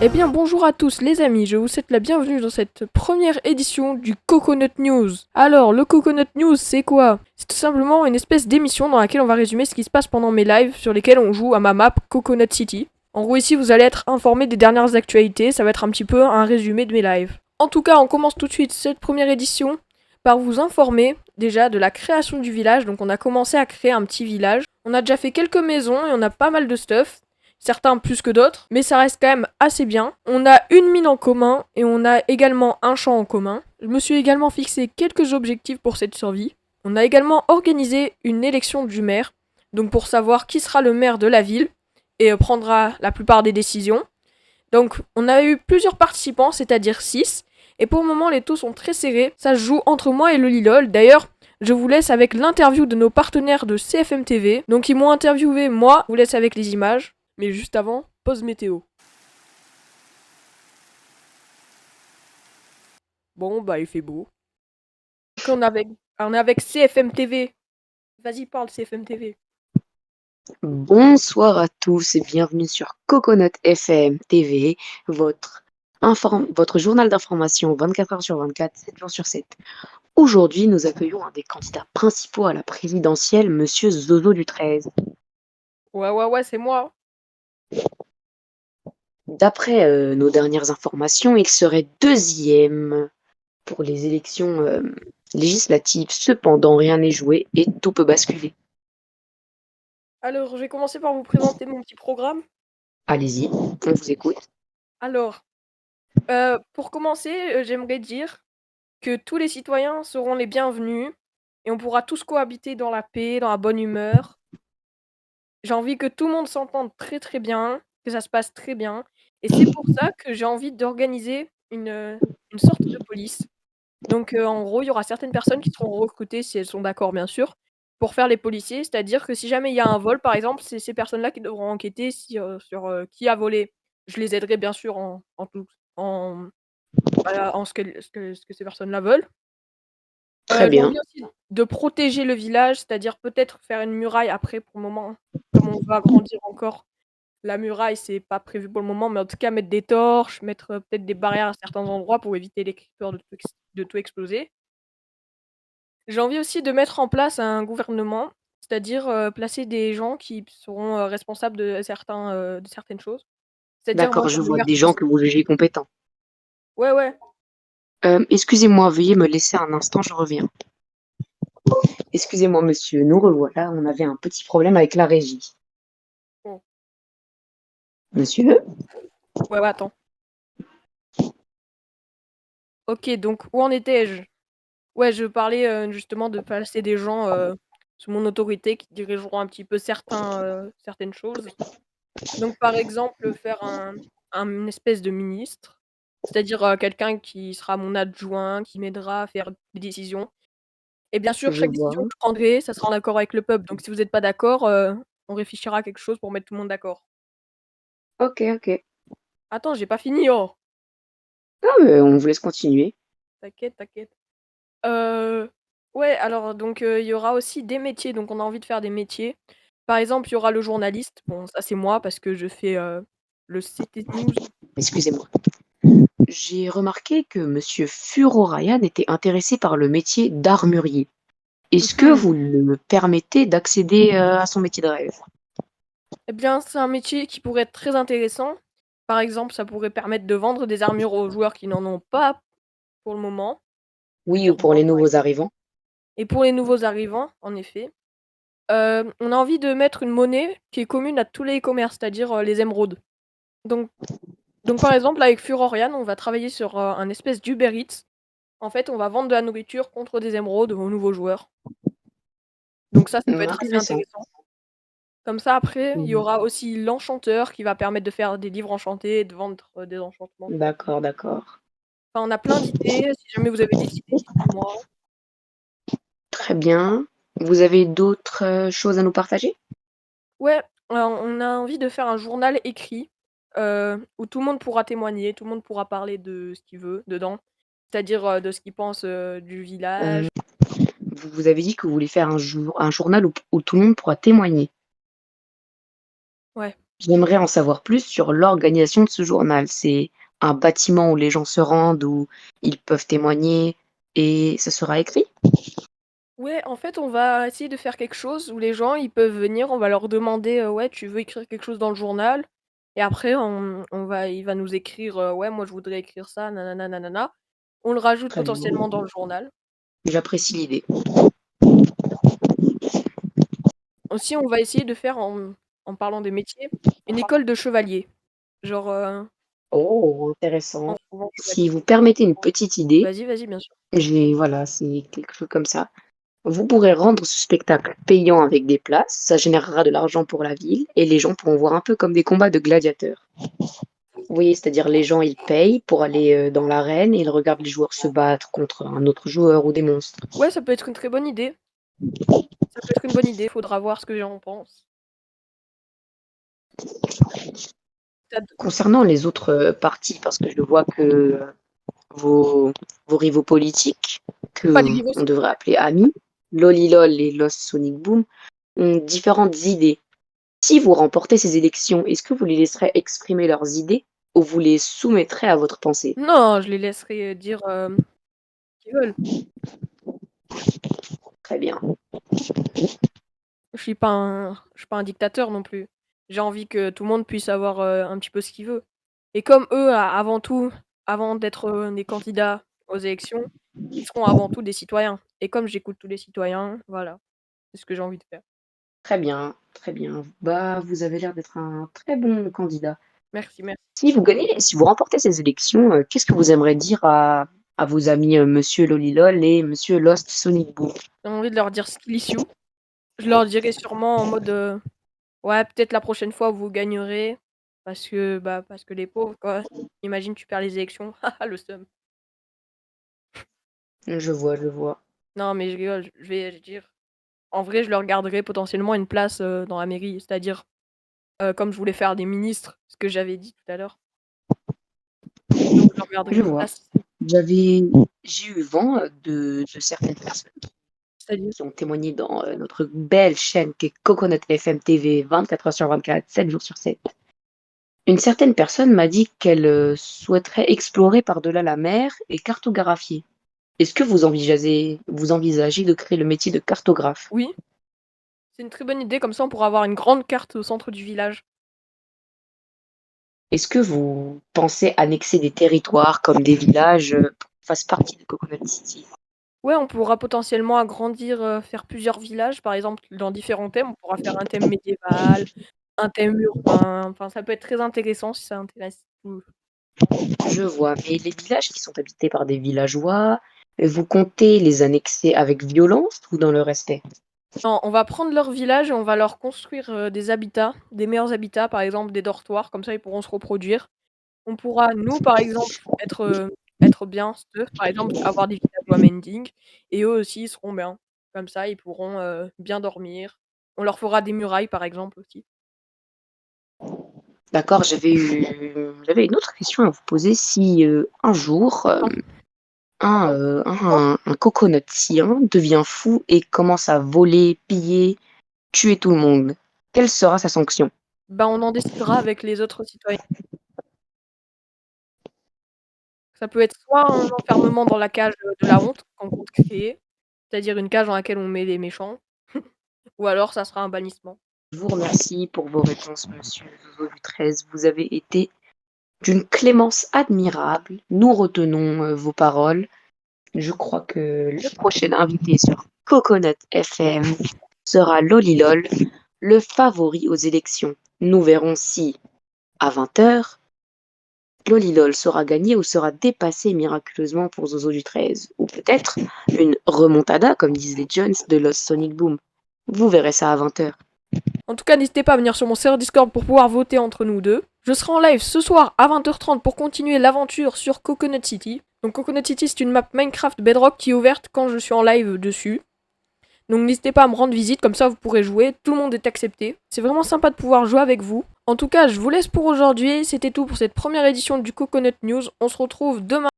Eh bien bonjour à tous les amis, je vous souhaite la bienvenue dans cette première édition du Coconut News. Alors le Coconut News c'est quoi? C'est tout simplement une espèce d'émission dans laquelle on va résumer ce qui se passe pendant mes lives sur lesquels on joue à ma map Coconut City. En gros ici vous allez être informé des dernières actualités, ça va être un petit peu un résumé de mes lives. En tout cas on commence tout de suite cette première édition par vous informer déjà de la création du village. Donc on a commencé à créer un petit village. On a déjà fait quelques maisons et on a pas mal de stuff. Certains plus que d'autres, mais ça reste quand même assez bien. On a une mine en commun et on a également un champ en commun. Je me suis également fixé quelques objectifs pour cette survie. On a également organisé une élection du maire, donc pour savoir qui sera le maire de la ville et prendra la plupart des décisions. Donc on a eu plusieurs participants, c'est-à-dire 6, et pour le moment les taux sont très serrés. Ça se joue entre moi et le Lilol. D'ailleurs, je vous laisse avec l'interview de nos partenaires de CFM TV. Donc ils m'ont interviewé, moi, je vous laisse avec les images. Mais juste avant, pause météo. Bon, bah il fait beau. On est avec CFM TV. Vas-y, parle CFM TV. Bonsoir à tous et bienvenue sur Coconut FM TV, votre journal d'information 24 heures sur 24, 7 jours sur 7. Aujourd'hui, nous accueillons un des candidats principaux à la présidentielle, Monsieur Zozo du 13. Ouais, c'est moi. D'après nos dernières informations, il serait deuxième pour les élections législatives. Cependant, rien n'est joué et tout peut basculer. Alors, je vais commencer par vous présenter mon petit programme. Allez-y, on vous écoute. Alors, pour commencer, j'aimerais dire que tous les citoyens seront les bienvenus et on pourra tous cohabiter dans la paix, dans la bonne humeur. J'ai envie que tout le monde s'entende très très bien, que ça se passe très bien. Et c'est pour ça que j'ai envie d'organiser une sorte de police. Donc, en gros, il y aura certaines personnes qui seront recrutées, si elles sont d'accord bien sûr, pour faire les policiers. C'est-à-dire que si jamais il y a un vol, par exemple, c'est ces personnes-là qui devront enquêter sur, qui a volé. Je les aiderai bien sûr en voilà, en ce que ces personnes-là veulent. Très J'ai bien. envie aussi de protéger le village, c'est-à-dire peut-être faire une muraille après pour le moment, comme on va grandir encore. La muraille, c'est pas prévu pour le moment, mais en tout cas mettre des torches, mettre, peut-être des barrières à certains endroits pour éviter les creepers de tout exploser. J'ai envie aussi de mettre en place un gouvernement, c'est-à-dire, placer des gens qui seront, responsables de certaines choses. C'est-à-dire moi D'accord, je comme vois maire des gens que vous jugez compétents. ouais. Excusez-moi, veuillez me laisser un instant, je reviens. Excusez-moi, monsieur, nous revoilà. On avait un petit problème avec la régie. Oh. Monsieur? Ouais, attends. OK, donc où en étais-je? Ouais, je parlais, justement de placer des gens, sous mon autorité qui dirigeront un petit peu certaines choses. Donc par exemple, faire une espèce de ministre, c'est-à-dire, quelqu'un qui sera mon adjoint, qui m'aidera à faire des décisions. Et bien sûr, Je chaque vois. décision que je prendrai, ça sera en accord avec le peuple. Donc si vous êtes pas d'accord, on réfléchira à quelque chose pour mettre tout le monde d'accord. Ok, ok. Attends, j'ai pas fini, oh! Ah, on vous laisse continuer. T'inquiète. Heu, ouais, alors donc il y aura aussi des métiers, donc on a envie de faire des métiers. Par exemple, il y aura le journaliste, bon ça c'est moi parce que je fais, le CT News. Excusez-moi. J'ai remarqué que monsieur Furo Ryan était intéressé par le métier d'armurier. Est-ce que Mmh. vous me permettez d'accéder à son métier de rêve? Eh bien, c'est un métier qui pourrait être très intéressant. Par exemple, ça pourrait permettre de vendre des armures aux joueurs qui n'en ont pas pour le moment, Oui, ou c'est-à-dire pour moi les par nouveaux exemple. arrivants? Et pour les nouveaux arrivants, en effet, on a envie de mettre une monnaie qui est commune à tous les e-commerce, c'est-à-dire, les émeraudes. Donc donc par exemple, avec Furorian, on va travailler sur, un espèce d'Uber Eats. En fait, on va vendre de la nourriture contre des émeraudes aux nouveaux joueurs. Donc ça peut être assez Intéressant. intéressant. Comme ça, après, il y Mhm. aura aussi l'enchanteur qui va permettre de faire des livres enchantés et de vendre, des enchantements, quoi. D'accord, d'accord. Enfin, on a plein d'idées, si jamais vous avez des idées, dites-moi. Très bien. Vous avez d'autres choses à nous partager? Ouais, on a envie de faire un journal écrit, où tout le monde pourra témoigner, tout le monde pourra parler de ce qu'il veut dedans. C'est-à-dire, de ce qu'il pense, du Euh, village. vous avez dit que vous voulez faire un journal où tout le monde pourra témoigner. Ouais. J'aimerais en savoir plus sur l'organisation de ce journal. C'est un bâtiment où les gens se rendent, où ils peuvent témoigner et ça sera écrit? Ouais, en fait, on va essayer de faire quelque chose où les gens, ils peuvent venir, on va leur demander, «Ouais, tu veux écrire quelque chose dans le journal?» et après il va nous écrire, «Ouais, moi je voudrais écrire ça, nanana, nanana». On le rajoute Très bien, potentiellement dans le journal. j'apprécie l'idée. Aussi, on va essayer de faire en parlant des métiers, une école de chevalier. Genre, Oh, en intéressant. trouvant Si chevalier. vous permettez une petite idée, Vas-y, vas-y, bien sûr. voilà, c'est quelque chose comme ça. Vous pourrez rendre ce spectacle payant avec des places, ça générera de l'argent pour la ville et les gens pourront voir un peu comme des combats de gladiateurs. Vous voyez, c'est-à-dire les gens, ils payent pour aller dans l'arène et ils regardent les joueurs se battre contre un autre joueur ou des monstres. Ouais, ça peut être une très bonne idée. Ça peut être une bonne idée, faudra voir ce que j'en pense. Tu d Concernant les autres partis, parce que je vois que vos, vos rivaux politiques, pas des que rivaux, on s'il te devrait plaît. appeler amis, Lolilol et Lost Sonic Boom, ont différentes idées. Si vous remportez ces élections, est-ce que vous les laisserez exprimer leurs idées ou vous les soumettrez à votre pensée? Non, je les laisserai, dire, ce qu'ils veulent. Très bien. Je suis pas un dictateur non plus. J'ai envie que tout le monde puisse avoir, un petit peu ce qu'il veut. Et comme eux, avant tout, avant d'être, des candidats aux élections, ils seront avant tout des citoyens. Et comme j'écoute tous les citoyens, voilà, c'est ce que j'ai envie de faire. Très bien, très bien. Bah, vous avez l'air d'être un très bon candidat. Merci, merci. Si vous remportez ces élections, qu'est-ce que vous aimeriez dire à vos amis, Monsieur Lolilol et Monsieur Lost Sonic Boom? J'ai envie de leur dire «Skills you». Je leur dirai sûrement en mode, «Ouais, peut-être la prochaine fois vous gagnerez» parce que les pauvres quoi. Imagine tu perds les élections, le seum. Je vois. Non mais je rigole, je vais dire en vrai, je leur garderai potentiellement une place, dans la mairie, c'est-à-dire, comme je voulais faire des ministres, ce que j'avais dit tout à l'heure, donc je leur garderai Je une vois. place. J'avais j'ai eu vent, de certaines personnes C'est-à-dire? qui ont témoigné dans, notre belle chaîne qui est Coconut FM TV 24 heures sur 24, 7 jours sur 7. Une certaine personne m'a dit qu'elle, souhaiterait explorer par-delà la mer et cartographier. Est-ce que vous envisagez de créer le métier de cartographe? Oui, c'est une très bonne idée, comme ça on pourra avoir une grande carte au centre du village. Est-ce que vous pensez annexer des territoires comme des villages, pour qu'ils fassent partie de Coconut City? Ouais, on pourra potentiellement agrandir, faire plusieurs villages, par exemple, dans différents thèmes. On pourra faire un thème médiéval, un thème urbain, enfin ça peut être très intéressant si ça intéresse tout. Je vois, mais les villages qui sont habités par des villageois, vous comptez les annexer avec violence ou dans le respect? Non, on va prendre leur village et on va leur construire, des habitats, des meilleurs habitats, par exemple des dortoirs, comme ça ils pourront se reproduire. On pourra, nous, par exemple, être bien steux, par exemple, avoir des villageois mending et eux aussi ils seront bien. Comme ça, ils pourront, bien dormir. On leur fera des murailles, par exemple, aussi. D'accord, j'avais une autre question à vous poser. Si, un jour, un coconutien devient fou et commence à voler, piller, tuer tout le monde, quelle sera sa sanction? Ben, on en décidera avec les autres citoyens. Ça peut être soit un enfermement dans la cage, de la honte qu'on compte créer, c'est-à-dire une cage dans laquelle on met les méchants, ou alors ça sera un bannissement. Je vous remercie pour vos réponses, monsieur Zozo du 13. Vous avez été d'une clémence admirable. Nous retenons, vos paroles. Je crois que le prochain invité sur Coconut FM sera Lolilol, le favori aux élections. Nous verrons si, à 20 h, Lolilol sera gagné ou sera dépassé miraculeusement pour Zozo du 13. Ou peut-être une remontada, comme disent les Jones, de Lost Sonic Boom. Vous verrez ça à 20 h. En tout cas, n'hésitez pas à venir sur mon serveur Discord pour pouvoir voter entre nous deux. Je serai en live ce soir à 20h30 pour continuer l'aventure sur Coconut City. Donc Coconut City, c'est une map Minecraft Bedrock qui est ouverte quand je suis en live dessus. Donc n'hésitez pas à me rendre visite, comme ça vous pourrez jouer, tout le monde est accepté. C'est vraiment sympa de pouvoir jouer avec vous. En tout cas, je vous laisse pour aujourd'hui, c'était tout pour cette première édition du Coconut News. On se retrouve demain.